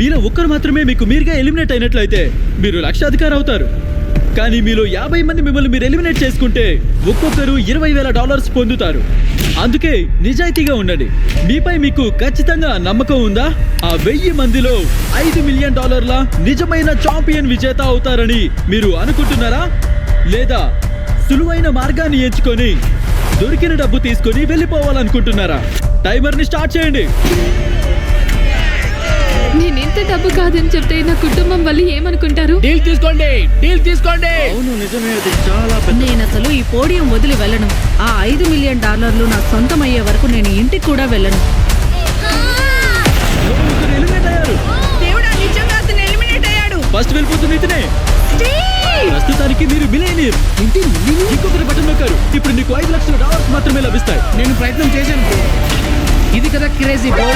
మీలో ఒక్కరు మాత్రమే మీకు మీరుగా ఎలిమినేట్ అయినట్లయితే మీరు లక్షాధికారి అవుతారు. కానీ మీలో 50 మంది మిమ్మల్ని మీరు ఎలిమినేట్ చేసుకుంటే ఒక్కొక్కరు $20,000 పొందుతారు. అందుకే నిజాయితీగా ఉండండి. మీపై మీకు ఖచ్చితంగా నమ్మకం ఉందా? ఆ 1000 మందిలో $5 మిలియన్ నిజమైన ఛాంపియన్ విజేత అవుతారని మీరు అనుకుంటున్నారా? లేదా సులువైన మార్గాన్ని ఎంచుకొని దొరికిన డబ్బు తీసుకొని వెళ్ళిపోవాలనుకుంటున్నారా? టైమర్ని స్టార్ట్ చేయండి. నేను ఇంత డబ్బు కాదని చెప్తే నా కుటుంబం వాళ్ళు ఏమనుకుంటారు? డీల్ తీసుకోండి. అవును, నిజమే. అది చాలా పెద్ద. నేను అసలు ఈ పోడియం వదిలి వెళ్ళను. ఆ $5 మిలియన్ నాకు సొంతమయ్యే వరకు నేను ఇంటికి కూడా వెళ్ళను. ఒకరు ఎలిమినేట్ అయ్యారు. దేవుడా, నిజంగా అతను ఎలిమినేట్ అయ్యాడు. ఫస్ట్ వెళ్ళిపోతుంది ఇతనే. ప్రస్తుతానికి మీరు మిలియనీర్. ఇంకొకరు బటన్ నొక్కారు. ఇప్పుడు నీకు $5,00,000 మాత్రమే లభిస్తాయి. నేను ప్రయత్నం చేశాను. ఇది కదా క్రేజీ బాయ్.